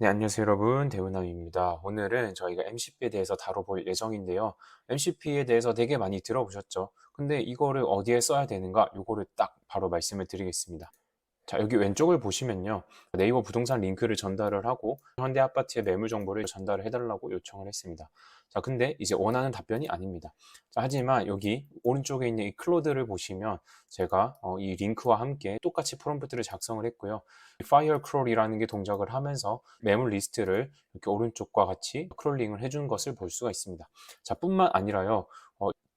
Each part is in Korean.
네, 안녕하세요 여러분. 대훈남입니다. 오늘은 저희가 MCP에 대해서 다뤄볼 예정인데요. MCP에 대해서 되게 많이 들어보셨죠? 근데 이거를 어디에 써야 되는가? 요거를 딱 바로 말씀을 드리겠습니다. 자, 여기 왼쪽을 보시면요. 네이버 부동산 링크를 전달을 하고 현대 아파트의 매물 정보를 전달을 해달라고 요청을 했습니다. 자, 근데 이제 원하는 답변이 아닙니다. 자, 하지만 여기 오른쪽에 있는 이 클로드를 보시면 제가 이 링크와 함께 똑같이 프롬프트를 작성을 했고요. 파이어 크롤이라는 게 동작을 하면서 매물 리스트를 이렇게 오른쪽과 같이 크롤링을 해주는 것을 볼 수가 있습니다. 자, 뿐만 아니라요.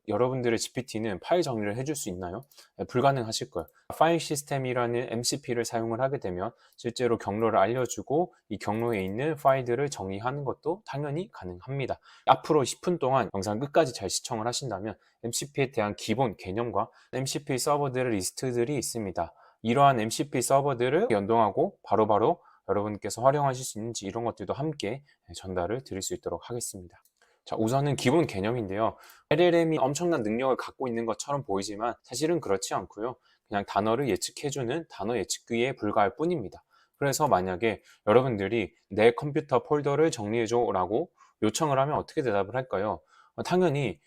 여러분들의 GPT는 파일 정리를 해줄 수 있나요? 네, 불가능하실 거예요. 파일 시스템이라는 MCP를 사용을 하게 되면 실제로 경로를 알려주고 이 경로에 있는 파일들을 정리하는 것도 당연히 가능합니다. 앞으로 10분 동안 영상 끝까지 잘 시청을 하신다면 MCP에 대한 기본 개념과 MCP 서버들의 리스트들이 있습니다. 이러한 MCP 서버들을 연동하고 바로바로 여러분께서 활용하실 수 있는지 이런 것들도 함께 전달을 드릴 수 있도록 하겠습니다. 자, 우선은 기본 개념인데요. LLM이 엄청난 능력을 갖고 있는 것처럼 보이지만 사실은 그렇지 않고요. 그냥 단어를 예측해주는 단어 예측기에 불과할 뿐입니다. 그래서 만약에 여러분들이 내 컴퓨터 폴더를 정리해줘 라고 요청을 하면 어떻게 대답을 할까요? 당연히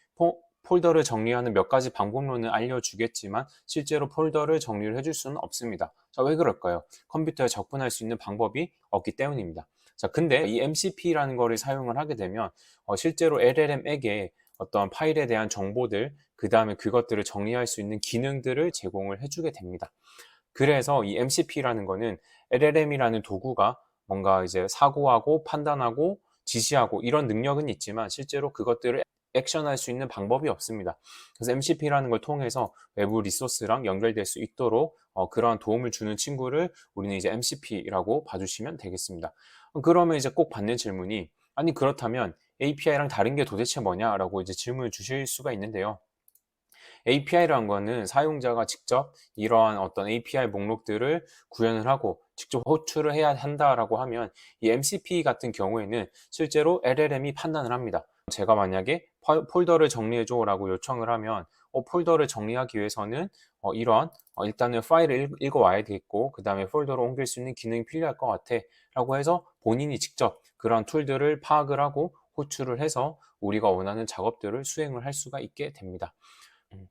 폴더를 정리하는 몇 가지 방법론을 알려주겠지만 실제로 폴더를 정리를 해줄 수는 없습니다. 자, 왜 그럴까요? 컴퓨터에 접근할 수 있는 방법이 없기 때문입니다. 자, 근데 이 MCP라는 거를 사용을 하게 되면 실제로 LLM에게 어떤 파일에 대한 정보들, 그 다음에 그것들을 정리할 수 있는 기능들을 제공을 해주게 됩니다. 그래서 이 MCP라는 거는 LLM이라는 도구가 뭔가 이제 사고하고 판단하고 지시하고 이런 능력은 있지만 실제로 그것들을 액션할 수 있는 방법이 없습니다. 그래서 MCP라는 걸 통해서 외부 리소스랑 연결될 수 있도록 그러한 도움을 주는 친구를 우리는 이제 MCP라고 봐주시면 되겠습니다. 그러면 이제 꼭 받는 질문이 아니 그렇다면 API랑 다른 게 도대체 뭐냐라고 이제 질문을 주실 수가 있는데요. API라는 거는 사용자가 직접 이러한 어떤 API 목록들을 구현을 하고 직접 호출을 해야 한다라고 하면 이 MCP 같은 경우에는 실제로 LLM이 판단을 합니다. 제가 만약에 폴더를 정리해줘 라고 요청을 하면 폴더를 정리하기 위해서는 이러한 일단은 파일을 읽어와야 되겠고 그 다음에 폴더로 옮길 수 있는 기능이 필요할 것 같아 라고 해서 본인이 직접 그러한 툴들을 파악을 하고 호출을 해서 우리가 원하는 작업들을 수행을 할 수가 있게 됩니다. 음.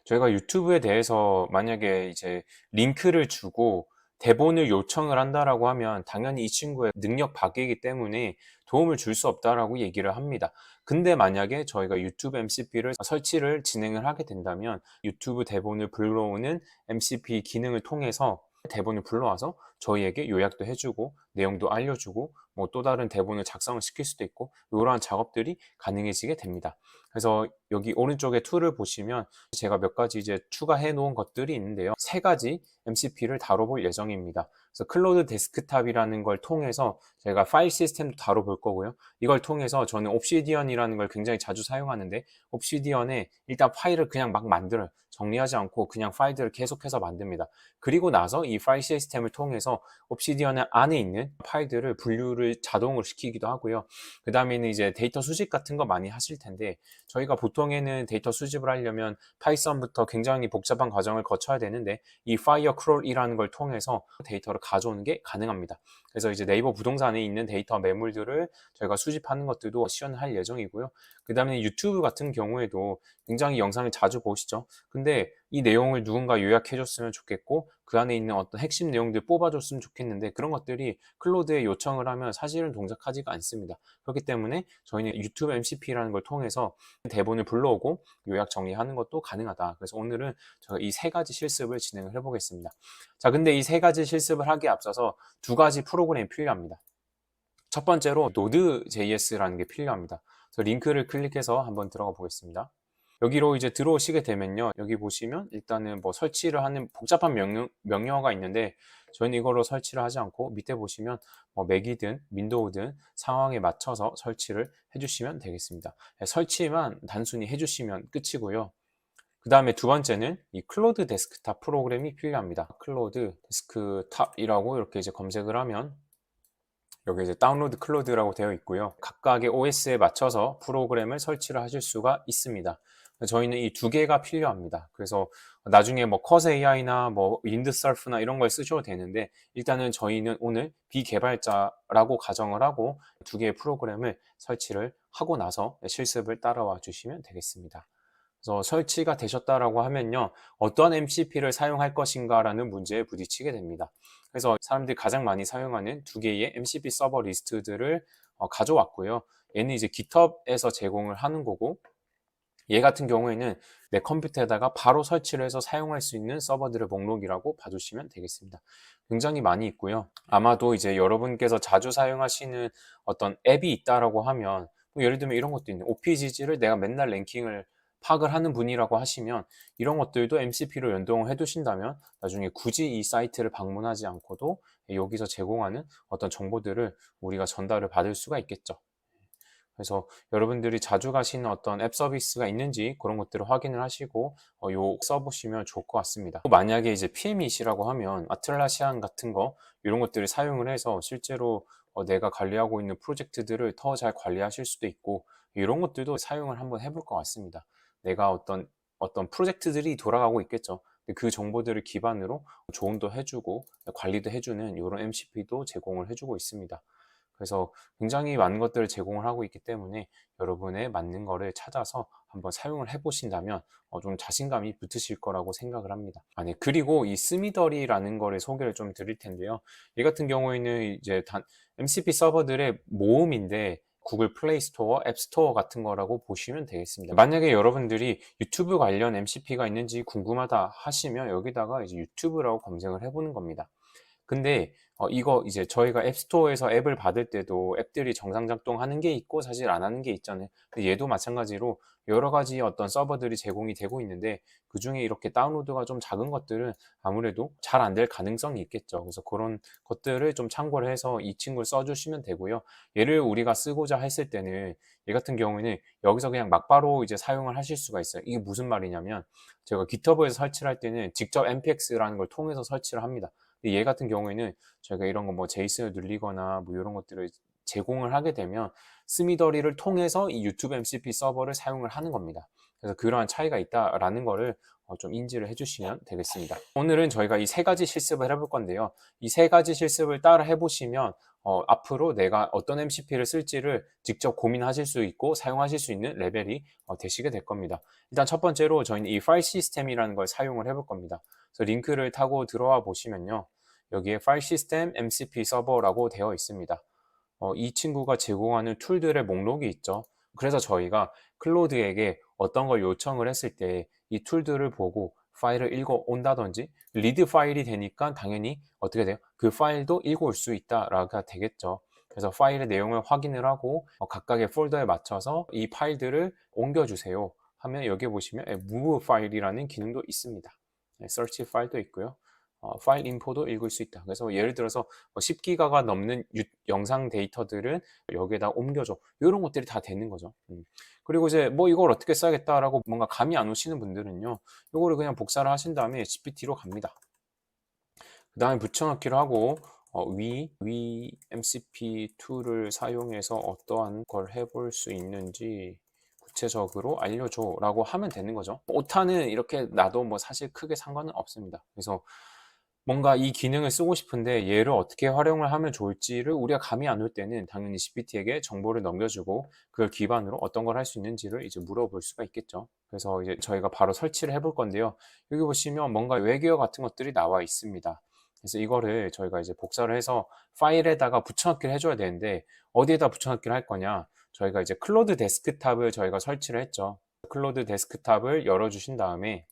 저희가 유튜브에 대해서 만약에 이제 링크를 주고 대본을 요청을 한다라고 하면 당연히 이 친구의 능력 밖이기 때문에 도움을 줄 수 없다라고 얘기를 합니다. 근데 만약에 저희가 유튜브 MCP를 설치를 진행을 하게 된다면 유튜브 대본을 불러오는 MCP 기능을 통해서 대본을 불러와서 저희에게 요약도 해주고 내용도 알려주고 뭐 또 다른 대본을 작성을 시킬 수도 있고 이러한 작업들이 가능해지게 됩니다. 그래서 여기 오른쪽에 툴을 보시면 제가 몇 가지 이제 추가해 놓은 것들이 있는데요. 세 가지 MCP를 다뤄볼 예정입니다. 그래서 클로드 데스크탑이라는 걸 통해서 제가 파일 시스템도 다뤄볼 거고요. 이걸 통해서 저는 옵시디언이라는 걸 굉장히 자주 사용하는데 옵시디언에 일단 파일을 그냥 막 만들어요. 정리하지 않고 그냥 파일들을 계속해서 만듭니다. 그리고 나서 이 파일 시스템을 통해서 옵시디언 안에 있는 파일들을 분류를 자동으로 시키기도 하고요. 그 다음에는 이제 데이터 수집 같은 거 많이 하실 텐데 저희가 보통에는 데이터 수집을 하려면 파이썬부터 굉장히 복잡한 과정을 거쳐야 되는데 이 파이어 크롤이라는 걸 통해서 데이터를 가져오는 게 가능합니다. 그래서 이제 네이버 부동산에 있는 데이터 매물들을 저희가 수집하는 것들도 시연할 예정이고요. 그 다음에 유튜브 같은 경우에도 굉장히 영상을 자주 보시죠. 근데 이 내용을 누군가 요약해줬으면 좋겠고 그 안에 있는 어떤 핵심 내용들 뽑아줬으면 좋겠는데 그런 것들이 클로드에 요청을 하면 사실은 동작하지가 않습니다. 그렇기 때문에 저희는 유튜브 MCP라는 걸 통해서 대본을 불러오고 요약 정리하는 것도 가능하다. 그래서 오늘은 제가 이 세 가지 실습을 진행을 해보겠습니다. 자, 근데 이 세 가지 실습을 하기에 앞서서 두 가지 프로그램이 필요합니다. 첫 번째로 Node.js라는 게 필요합니다. 그래서 링크를 클릭해서 한번 들어가 보겠습니다. 여기로 이제 들어오시게 되면요. 여기 보시면 일단은 뭐 설치를 하는 복잡한 명령어가 있는데 저희는 이걸로 설치를 하지 않고 밑에 보시면 뭐 맥이든 윈도우든 상황에 맞춰서 설치를 해주시면 되겠습니다. 네, 설치만 단순히 해주시면 끝이고요. 그 다음에 두 번째는 이 클로드 데스크탑 프로그램이 필요합니다. 클로드 데스크탑이라고 이렇게 이제 검색을 하면 여기 이제 다운로드 클로드라고 되어 있고요. 각각의 OS에 맞춰서 프로그램을 설치를 하실 수가 있습니다. 저희는 이 두 개가 필요합니다. 그래서 나중에 뭐 커즈 AI나 뭐 윈드서프나 이런 걸 쓰셔도 되는데 일단은 저희는 오늘 비개발자라고 가정을 하고 두 개의 프로그램을 설치를 하고 나서 실습을 따라와 주시면 되겠습니다. 그래서 설치가 되셨다라고 하면요, 어떤 MCP를 사용할 것인가라는 문제에 부딪히게 됩니다. 그래서 사람들이 가장 많이 사용하는 두 개의 MCP 서버 리스트들을 가져왔고요. 얘는 이제 GitHub에서 제공을 하는 거고, 얘 같은 경우에는 내 컴퓨터에다가 바로 설치를 해서 사용할 수 있는 서버들의 목록이라고 봐주시면 되겠습니다. 굉장히 많이 있고요. 아마도 이제 여러분께서 자주 사용하시는 어떤 앱이 있다라고 하면, 뭐 예를 들면 이런 것도 있는 OPGG를 내가 맨날 랭킹을 파악을 하는 분이라고 하시면 이런 것들도 MCP로 연동을 해 두신다면 나중에 굳이 이 사이트를 방문하지 않고도 여기서 제공하는 어떤 정보들을 우리가 전달을 받을 수가 있겠죠. 그래서 여러분들이 자주 가시는 어떤 앱 서비스가 있는지 그런 것들을 확인을 하시고 요 써보시면 좋을 것 같습니다. 만약에 이제 PM이시라고 하면 아틀라시안 같은 거 이런 것들을 사용을 해서 실제로 내가 관리하고 있는 프로젝트들을 더 잘 관리하실 수도 있고 이런 것들도 사용을 한번 해볼 것 같습니다. 내가 어떤 프로젝트들이 돌아가고 있겠죠. 그 정보들을 기반으로 조언도 해주고 관리도 해주는 이런 MCP도 제공을 해주고 있습니다. 그래서 굉장히 많은 것들을 제공을 하고 있기 때문에 여러분의 맞는 거를 찾아서 한번 사용을 해보신다면 좀 자신감이 붙으실 거라고 생각을 합니다. 네. 그리고 이 스미더리라는 거를 소개를 좀 드릴 텐데요. 이 같은 경우에는 이제 MCP 서버들의 모음인데 구글 플레이 스토어, 앱 스토어 같은 거라고 보시면 되겠습니다. 만약에 여러분들이 유튜브 관련 MCP가 있는지 궁금하다 하시면 여기다가 이제 유튜브라고 검색을 해보는 겁니다. 근데 이거 이제 저희가 앱스토어에서 앱을 받을 때도 앱들이 정상 작동하는 게 있고 사실 안 하는 게 있잖아요. 근데 얘도 마찬가지로 여러 가지 어떤 서버들이 제공이 되고 있는데 그중에 이렇게 다운로드가 좀 작은 것들은 아무래도 잘 안 될 가능성이 있겠죠. 그래서 그런 것들을 좀 참고를 해서 이 친구를 써주시면 되고요. 얘를 우리가 쓰고자 했을 때는 얘 같은 경우에는 여기서 그냥 막바로 이제 사용을 하실 수가 있어요. 이게 무슨 말이냐면 제가 GitHub에서 설치를 할 때는 직접 npx라는 걸 통해서 설치를 합니다. 얘 같은 경우에는 저희가 이런 거 뭐 제이슨을 늘리거나 뭐 이런 것들을 제공을 하게 되면 스미더리를 통해서 이 유튜브 MCP 서버를 사용을 하는 겁니다. 그래서 그러한 차이가 있다라는 거를 좀 인지를 해주시면 되겠습니다. 오늘은 저희가 이 세 가지 실습을 해볼 건데요. 이 세 가지 실습을 따라 해보시면 앞으로 내가 어떤 MCP를 쓸지를 직접 고민하실 수 있고 사용하실 수 있는 레벨이 되시게 될 겁니다. 일단 첫 번째로 저희는 이 파일 시스템이라는 걸 사용을 해볼 겁니다. 그래서 링크를 타고 들어와 보시면요. 여기에 파일 시스템 MCP 서버라고 되어 있습니다. 이 친구가 제공하는 툴들의 목록이 있죠. 그래서 저희가 클로드에게 어떤 걸 요청을 했을 때 이 툴들을 보고 파일을 읽어 온다든지 리드 파일이 되니까 당연히 어떻게 돼요? 그 파일도 읽어 올 수 있다라가 되겠죠. 그래서 파일의 내용을 확인을 하고 각각의 폴더에 맞춰서 이 파일들을 옮겨주세요 하면 여기 보시면 move 파일이라는 기능도 있습니다. search 파일도 있고요. 파일 인포도 읽을 수 있다. 그래서 예를 들어서 10기가가 넘는 영상 데이터들은 여기에다 옮겨줘. 이런 것들이 다 되는 거죠. 그리고 이제 뭐 이걸 어떻게 써야겠다라고 뭔가 감이 안 오시는 분들은요. 이거를 그냥 복사를 하신 다음에 GPT로 갑니다. 그 다음에 붙여넣기를 하고 위 MCP2를 사용해서 어떠한 걸 해볼 수 있는지 구체적으로 알려줘 라고 하면 되는 거죠. 오타는 이렇게 놔도 뭐 사실 크게 상관은 없습니다. 그래서 뭔가 이 기능을 쓰고 싶은데 얘를 어떻게 활용을 하면 좋을지를 우리가 감이 안 올 때는 당연히 GPT에게 정보를 넘겨주고 그걸 기반으로 어떤 걸 할 수 있는지를 이제 물어볼 수가 있겠죠. 그래서 이제 저희가 바로 설치를 해볼 건데요. 여기 보시면 뭔가 외계어 같은 것들이 나와 있습니다. 그래서 이거를 저희가 이제 복사를 해서 파일에다가 붙여넣기를 해줘야 되는데 어디에다 붙여넣기를 할 거냐? 저희가 이제 클로드 데스크탑을 저희가 설치를 했죠. 클로드 데스크탑을 열어주신 다음에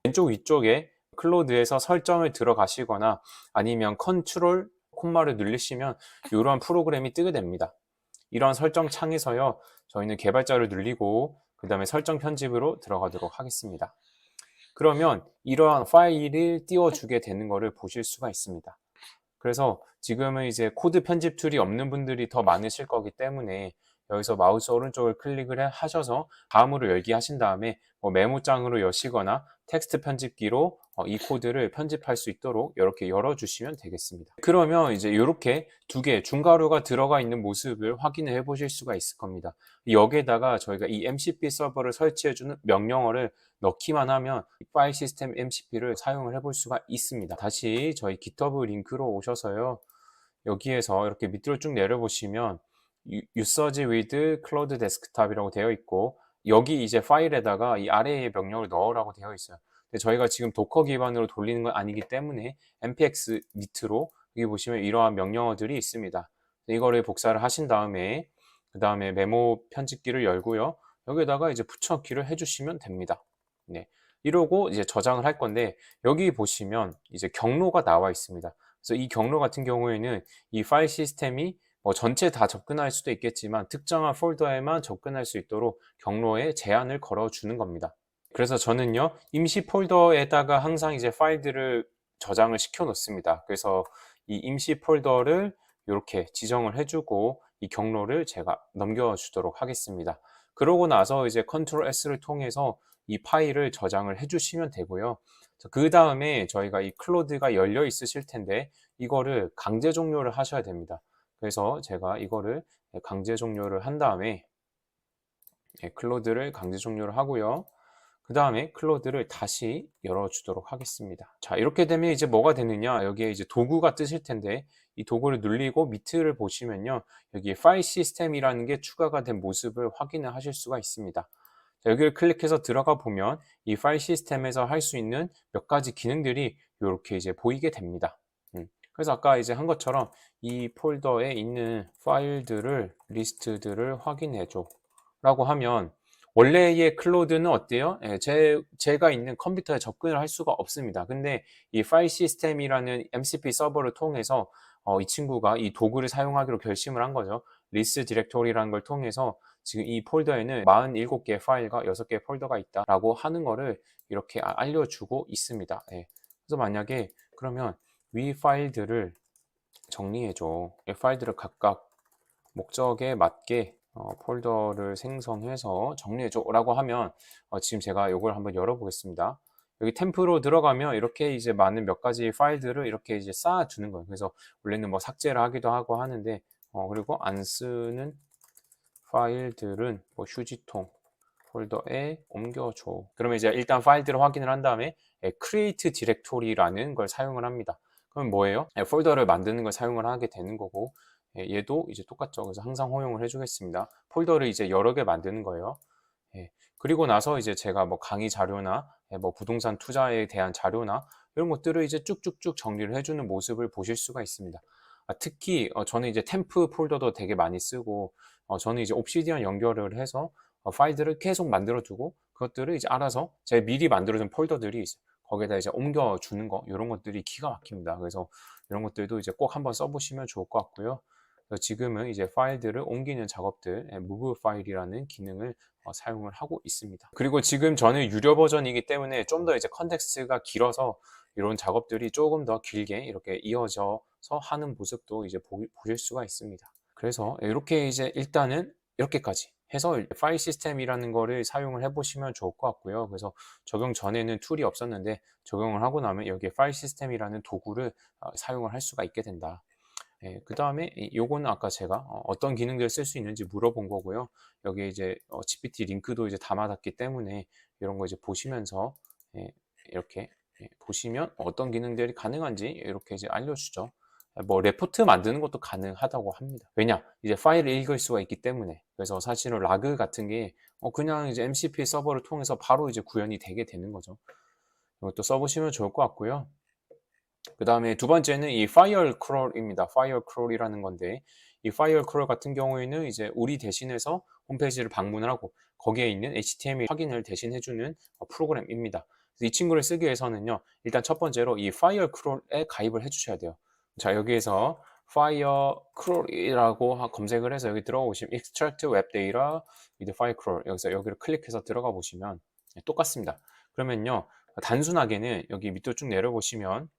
왼쪽 위쪽에 클로드에서 설정을 들어가시거나 아니면 컨트롤 콤마를 누르시면 이러한 프로그램이 뜨게 됩니다. 이러한 설정 창에서요, 저희는 개발자를 누르고 그 다음에 설정 편집으로 들어가도록 하겠습니다. 그러면 이러한 파일을 띄워주게 되는 것을 보실 수가 있습니다. 그래서 지금은 이제 코드 편집 툴이 없는 분들이 더 많으실 거기 때문에 여기서 마우스 오른쪽을 클릭을 하셔서 다음으로 열기 하신 다음에 뭐 메모장으로 여시거나 텍스트 편집기로 이 코드를 편집할 수 있도록 이렇게 열어주시면 되겠습니다. 그러면 이제 이렇게 두 개 중괄호가 들어가 있는 모습을 확인을 해 보실 수가 있을 겁니다. 여기에다가 저희가 이 MCP 서버를 설치해주는 명령어를 넣기만 하면 파일 시스템 MCP를 사용을 해볼 수가 있습니다. 다시 저희 GitHub 링크로 오셔서요. 여기에서 이렇게 밑으로 쭉 내려보시면 Usage with Cloud Desktop이라고 되어 있고 여기 이제 파일에다가 이 아래에 명령을 넣으라고 되어 있어요. 근데 저희가 지금 도커 기반으로 돌리는 건 아니기 때문에 npx 밑으로 여기 보시면 이러한 명령어들이 있습니다. 이거를 복사를 하신 다음에 그 다음에 메모 편집기를 열고요. 여기에다가 이제 붙여넣기를 해주시면 됩니다. 네. 이러고 이제 저장을 할 건데 여기 보시면 이제 경로가 나와 있습니다. 그래서 이 경로 같은 경우에는 이 파일 시스템이 뭐 전체 다 접근할 수도 있겠지만 특정한 폴더에만 접근할 수 있도록 경로에 제한을 걸어주는 겁니다. 그래서 저는요, 임시 폴더에다가 항상 이제 파일들을 저장을 시켜 놓습니다. 그래서 이 임시 폴더를 이렇게 지정을 해주고 이 경로를 제가 넘겨주도록 하겠습니다. 그러고 나서 이제 컨트롤 S를 통해서 이 파일을 저장을 해주시면 되고요. 그 다음에 저희가 이 클로드가 열려 있으실 텐데 이거를 강제 종료를 하셔야 됩니다. 그래서 제가 이거를 강제 종료를 한 다음에 클로드를 강제 종료를 하고요. 그 다음에 클로드를 다시 열어주도록 하겠습니다. 자, 이렇게 되면 이제 뭐가 되느냐? 여기에 이제 도구가 뜨실 텐데 이 도구를 눌리고 밑을 보시면요. 여기에 파일 시스템이라는 게 추가가 된 모습을 확인을 하실 수가 있습니다. 자, 여기를 클릭해서 들어가 보면 이 파일 시스템에서 할 수 있는 몇 가지 기능들이 이렇게 이제 보이게 됩니다. 그래서 아까 이제 한 것처럼 이 폴더에 있는 파일들을 리스트들을 확인해 줘 라고 하면 원래의 클로드는 어때요? 예, 제가 있는 컴퓨터에 접근을 할 수가 없습니다. 근데 이 파일 시스템이라는 MCP 서버를 통해서 이 친구가 이 도구를 사용하기로 결심을 한 거죠. 리스트 디렉토리라는 걸 통해서 지금 이 폴더에는 47개의 파일과 6개의 폴더가 있다라고 하는 거를 이렇게 알려주고 있습니다. 예. 그래서 만약에 그러면 위 파일들을 정리해줘. 이 파일들을 각각 목적에 맞게 폴더를 생성해서 정리해줘 라고 하면 지금 제가 이걸 한번 열어보겠습니다. 여기 템프로 들어가면 이렇게 이제 많은 몇 가지 파일들을 이렇게 이제 쌓아주는 거예요. 그래서 원래는 뭐 삭제를 하기도 하고 하는데 그리고 안 쓰는 파일들은 뭐 휴지통 폴더에 옮겨줘. 그러면 이제 일단 파일들을 확인을 한 다음에 create directory라는 걸 사용을 합니다. 그럼 뭐예요? 폴더를 만드는 걸 사용을 하게 되는 거고 얘도 이제 똑같죠. 그래서 항상 허용을 해주겠습니다. 폴더를 이제 여러 개 만드는 거예요. 그리고 나서 이제 제가 뭐 강의 자료나 뭐 부동산 투자에 대한 자료나 이런 것들을 이제 쭉쭉쭉 정리를 해주는 모습을 보실 수가 있습니다. 특히 저는 이제 템프 폴더도 되게 많이 쓰고 저는 이제 옵시디언 연결을 해서 파일들을 계속 만들어두고 그것들을 이제 알아서 제가 미리 만들어둔 폴더들이 있어요. 거기에다 이제 옮겨주는 거 이런 것들이 기가 막힙니다. 그래서 이런 것들도 이제 꼭 한번 써보시면 좋을 것 같고요. 지금은 이제 파일들을 옮기는 작업들, move 파일이라는 기능을 사용을 하고 있습니다. 그리고 지금 저는 유료 버전이기 때문에 좀 더 이제 컨텍스트가 길어서 이런 작업들이 조금 더 길게 이렇게 이어져서 하는 모습도 이제 보실 수가 있습니다. 그래서 이렇게 이제 일단은 이렇게까지 해서 파일 시스템이라는 거를 사용을 해보시면 좋을 것 같고요. 그래서 적용 전에는 툴이 없었는데 적용을 하고 나면 여기에 파일 시스템이라는 도구를 사용을 할 수가 있게 된다. 그 다음에 요거는 아까 제가 어떤 기능들을 쓸 수 있는지 물어본 거고요. 여기에 이제 GPT 링크도 이제 담아놨기 때문에 이런 거 이제 보시면서 이렇게 보시면 어떤 기능들이 가능한지 이렇게 이제 알려주죠. 뭐 레포트 만드는 것도 가능하다고 합니다. 왜냐? 이제 파일을 읽을 수가 있기 때문에. 그래서 사실은 라그 같은 게 그냥 이제 MCP 서버를 통해서 바로 이제 구현이 되게 되는 거죠. 이것도 써보시면 좋을 것 같고요. 그 다음에 두 번째는 이 파이어 크롤입니다. 파이어 크롤이라는 건데 이 파이어 크롤 같은 경우에는 이제 우리 대신해서 홈페이지를 방문을 하고 거기에 있는 HTML 확인을 대신 해주는 프로그램입니다. 이 친구를 쓰기 위해서는요. 일단 첫 번째로 이 파이어 크롤에 가입을 해주셔야 돼요. 자, 여기에서 파이어 크롤이라고 검색을 해서 여기 들어가 보시면 extract web data with fire crawl 여기서 여기를 클릭해서 들어가 보시면 똑같습니다. 그러면요. 단순하게는 여기 밑으로 쭉 내려보시면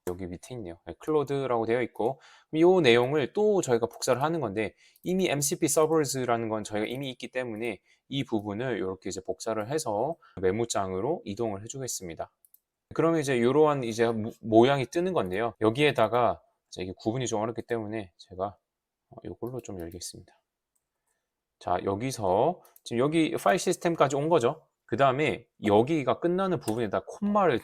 여기 밑에 있네요. 클로드라고 되어 있고 이 내용을 또 저희가 복사를 하는 건데 이미 MCP 서버즈라는 건 저희가 이미 있기 때문에 이 부분을 이렇게 이제 복사를 해서 메모장으로 이동을 해주겠습니다. 그러면 이제 이러한 이제 모양이 뜨는 건데요. 여기에다가 이게 구분이 좀 어렵기 때문에 제가 이걸로 좀 열겠습니다. 자, 여기서 지금 여기 파일 시스템까지 온 거죠. 그 다음에 여기가 끝나는 부분에다 콤마를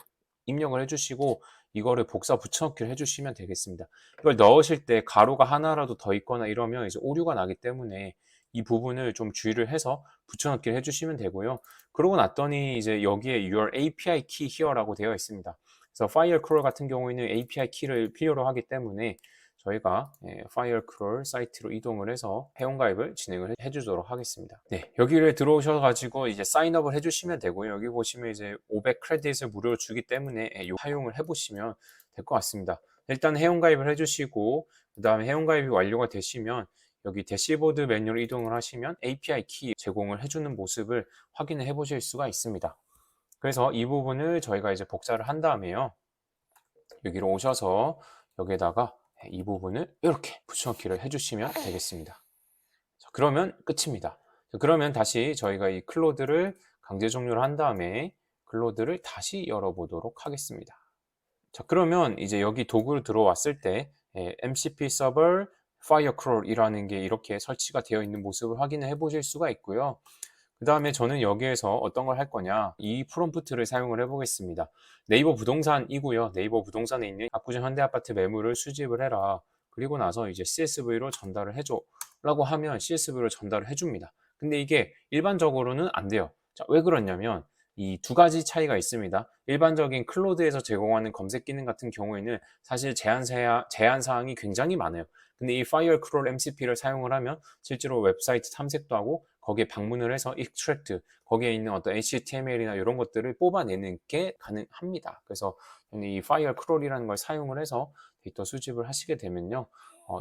입력을 해주시고 이거를 복사 붙여넣기를 해주시면 되겠습니다. 이걸 넣으실 때 가로가 하나라도 더 있거나 이러면 이제 오류가 나기 때문에 이 부분을 좀 주의를 해서 붙여넣기를 해주시면 되고요. 그러고 났더니 이제 여기에 your API key here라고 되어 있습니다. 그래서 파일 크롤 같은 경우에는 API 키를 필요로 하기 때문에 저희가 파일 크롤 사이트로 이동을 해서 회원가입을 진행을 해주도록 하겠습니다. 네, 여기를 들어오셔가지고 이제 사인업을 해주시면 되고요. 여기 보시면 이제 500 크레딧을 무료로 주기 때문에 사용을 해보시면 될 것 같습니다. 일단 회원가입을 해주시고 그 다음에 회원가입이 완료가 되시면 여기 대시보드 메뉴로 이동을 하시면 API 키 제공을 해주는 모습을 확인을 해보실 수가 있습니다. 그래서 이 부분을 저희가 이제 복사를 한 다음에요. 여기로 오셔서 여기에다가 이 부분을 이렇게 붙여넣기를 해주시면 되겠습니다. 자, 그러면 끝입니다. 자, 그러면 다시 저희가 이 클로드를 강제 종료를 한 다음에 클로드를 다시 열어보도록 하겠습니다. 자, 그러면 이제 여기 도구로 들어왔을 때 MCP 서버 Firecrawl이라는 게 이렇게 설치가 되어 있는 모습을 확인을 해 보실 수가 있고요. 그 다음에 저는 여기에서 어떤 걸 할 거냐, 이 프롬프트를 사용을 해 보겠습니다. 네이버 부동산이고요. 네이버 부동산에 있는 압구정 현대아파트 매물을 수집을 해라. 그리고 나서 이제 CSV로 전달을 해줘 라고 하면 CSV로 전달을 해줍니다. 근데 이게 일반적으로는 안 돼요. 자, 왜 그러냐면 이 두 가지 차이가 있습니다. 일반적인 클로드에서 제공하는 검색 기능 같은 경우에는 사실 제한 사항이 굉장히 많아요. 근데 이 Firecrawl MCP를 사용을 하면 실제로 웹사이트 탐색도 하고 거기에 방문을 해서 extract, 거기에 있는 어떤 HTML이나 이런 것들을 뽑아내는 게 가능합니다. 그래서 이 Firecrawl이라는 걸 사용을 해서 데이터 수집을 하시게 되면요,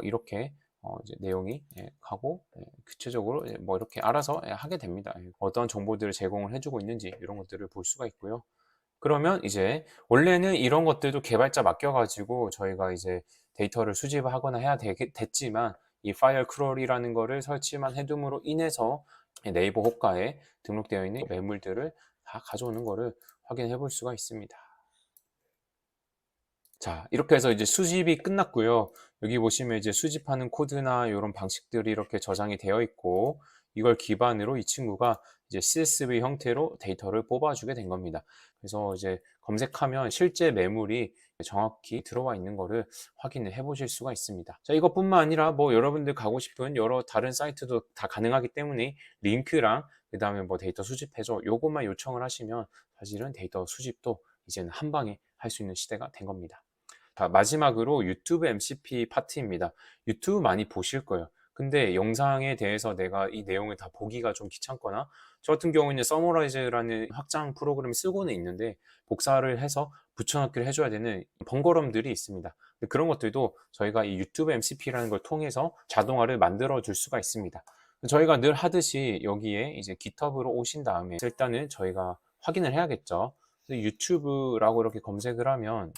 이렇게 이제 내용이 가고 구체적으로 뭐 이렇게 알아서 하게 됩니다. 어떤 정보들을 제공을 해주고 있는지 이런 것들을 볼 수가 있고요. 그러면 이제 원래는 이런 것들도 개발자 맡겨가지고 저희가 이제 데이터를 수집하거나 해야 됐지만 이 파일 크롤이라는 거를 설치만 해둠으로 인해서 네이버 호가에 등록되어 있는 매물들을 다 가져오는 거를 확인해 볼 수가 있습니다. 자, 이렇게 해서 이제 수집이 끝났고요. 여기 보시면 이제 수집하는 코드나 이런 방식들이 이렇게 저장이 되어 있고, 이걸 기반으로 이 친구가 이제 CSV 형태로 데이터를 뽑아주게 된 겁니다. 그래서 이제 검색하면 실제 매물이 정확히 들어와 있는 거를 확인을 해 보실 수가 있습니다. 자, 이것뿐만 아니라 뭐 여러분들 가고 싶은 여러 다른 사이트도 다 가능하기 때문에 링크랑 그 다음에 뭐 데이터 수집해줘 요것만 요청을 하시면 사실은 데이터 수집도 이제는 한 방에 할 수 있는 시대가 된 겁니다. 자, 마지막으로 유튜브 MCP 파트입니다. 유튜브 많이 보실 거예요. 근데 영상에 대해서 내가 이 내용을 다 보기가 좀 귀찮거나 저 같은 경우에는 서머라이즈라는 확장 프로그램을 쓰고는 있는데 복사를 해서 붙여넣기를 해줘야 되는 번거로움들이 있습니다. 그런 것들도 저희가 이 유튜브 MCP라는 걸 통해서 자동화를 만들어 줄 수가 있습니다. 저희가 늘 하듯이 여기에 이제 GitHub으로 오신 다음에 일단은 저희가 확인을 해야겠죠. 유튜브라고 이렇게 검색을 하면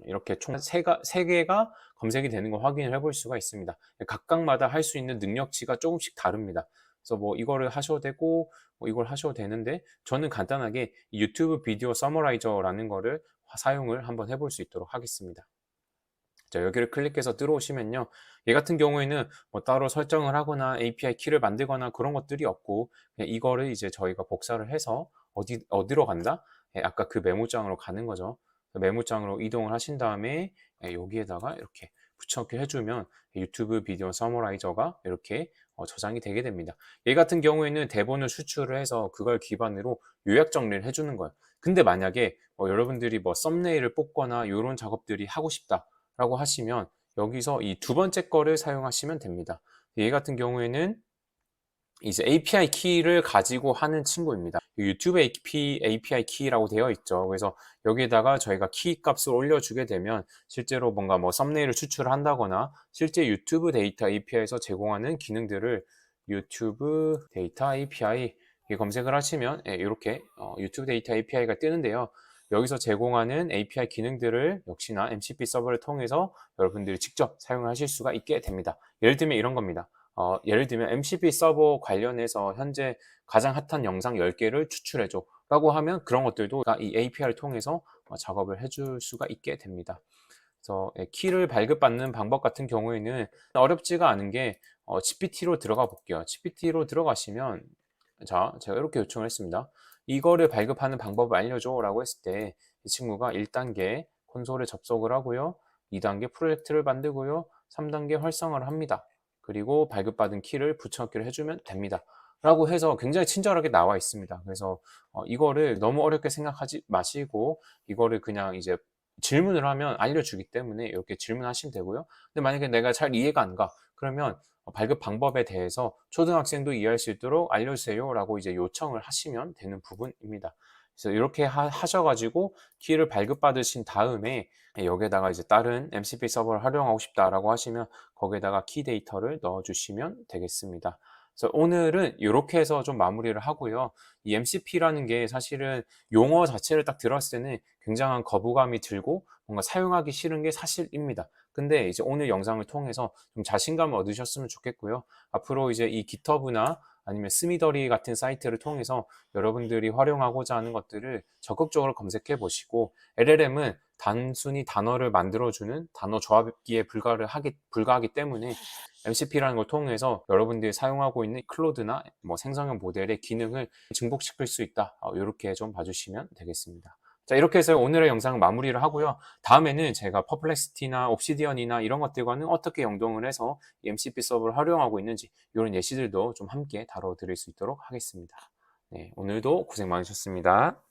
이렇게 총 3개가 검색이 되는 거 확인을 해볼 수가 있습니다. 각각마다 할 수 있는 능력치가 조금씩 다릅니다. 그래서 뭐 이거를 하셔도 되고 뭐 이걸 하셔도 되는데 저는 간단하게 유튜브 비디오 서머라이저라는 거를 사용을 한번 해볼 수 있도록 하겠습니다. 자, 여기를 클릭해서 들어오시면요. 얘 같은 경우에는 뭐 따로 설정을 하거나 API 키를 만들거나 그런 것들이 없고 그냥 이거를 이제 저희가 복사를 해서 어디로 간다? 아까 그 메모장으로 가는 거죠. 메모장으로 이동을 하신 다음에 여기에다가 이렇게 붙여넣기 해주면 유튜브 비디오 서머라이저가 이렇게 저장이 되게 됩니다. 얘 같은 경우에는 대본을 수출을 해서 그걸 기반으로 요약 정리를 해주는 거예요. 근데 만약에 여러분들이 뭐 썸네일을 뽑거나 이런 작업들이 하고 싶다 라고 하시면 여기서 이 두 번째 거를 사용하시면 됩니다. 얘 같은 경우에는 이제 API 키를 가지고 하는 친구입니다. 유튜브 API 키라고 되어 있죠. 그래서 여기에다가 저희가 키 값을 올려주게 되면 실제로 뭔가 뭐 썸네일을 추출을 한다거나 실제 유튜브 데이터 API에서 제공하는 기능들을 유튜브 데이터 API 검색을 하시면 이렇게 유튜브 데이터 API가 뜨는데요. 여기서 제공하는 API 기능들을 역시나 MCP 서버를 통해서 여러분들이 직접 사용하실 수가 있게 됩니다. 예를 들면 이런 겁니다. 예를 들면 MCP 서버 관련해서 현재 가장 핫한 영상 10개를 추출해줘 라고 하면 그런 것들도 이 API를 통해서 작업을 해줄 수가 있게 됩니다. 그래서 키를 발급받는 방법 같은 경우에는 어렵지가 않은 게 GPT로 들어가 볼게요. GPT로 들어가시면 자, 제가 이렇게 요청을 했습니다. 이거를 발급하는 방법을 알려줘 라고 했을 때 이 친구가 1단계 콘솔에 접속을 하고요. 2단계 프로젝트를 만들고요. 3단계 활성화를 합니다. 그리고 발급받은 키를 붙여넣기를 해주면 됩니다. 라고 해서 굉장히 친절하게 나와 있습니다. 그래서 이거를 너무 어렵게 생각하지 마시고 이거를 그냥 이제 질문을 하면 알려주기 때문에 이렇게 질문하시면 되고요. 근데 만약에 내가 잘 이해가 안 가. 그러면 발급 방법에 대해서 초등학생도 이해할 수 있도록 알려주세요 라고 이제 요청을 하시면 되는 부분입니다. 그래서 이렇게 하셔가지고 키를 발급받으신 다음에 여기에다가 이제 다른 MCP 서버를 활용하고 싶다라고 하시면 거기에다가 키 데이터를 넣어주시면 되겠습니다. 그래서 오늘은 이렇게 해서 좀 마무리를 하고요. 이 MCP라는 게 사실은 용어 자체를 딱 들었을 때는 굉장한 거부감이 들고 뭔가 사용하기 싫은 게 사실입니다. 근데 이제 오늘 영상을 통해서 좀 자신감을 얻으셨으면 좋겠고요. 앞으로 이제 이 깃허브나 아니면 스미더리 같은 사이트를 통해서 여러분들이 활용하고자 하는 것들을 적극적으로 검색해 보시고 LLM은 단순히 단어를 만들어주는 단어 조합기에 불과하기 때문에 MCP라는 걸 통해서 여러분들이 사용하고 있는 클로드나 뭐 생성형 모델의 기능을 증폭시킬 수 있다. 이렇게 좀 봐주시면 되겠습니다. 자, 이렇게 해서 오늘의 영상 마무리를 하고요. 다음에는 제가 퍼플렉시티나 옵시디언이나 이런 것들과는 어떻게 연동을 해서 MCP 서버를 활용하고 있는지 이런 예시들도 좀 함께 다뤄드릴 수 있도록 하겠습니다. 네, 오늘도 고생 많으셨습니다.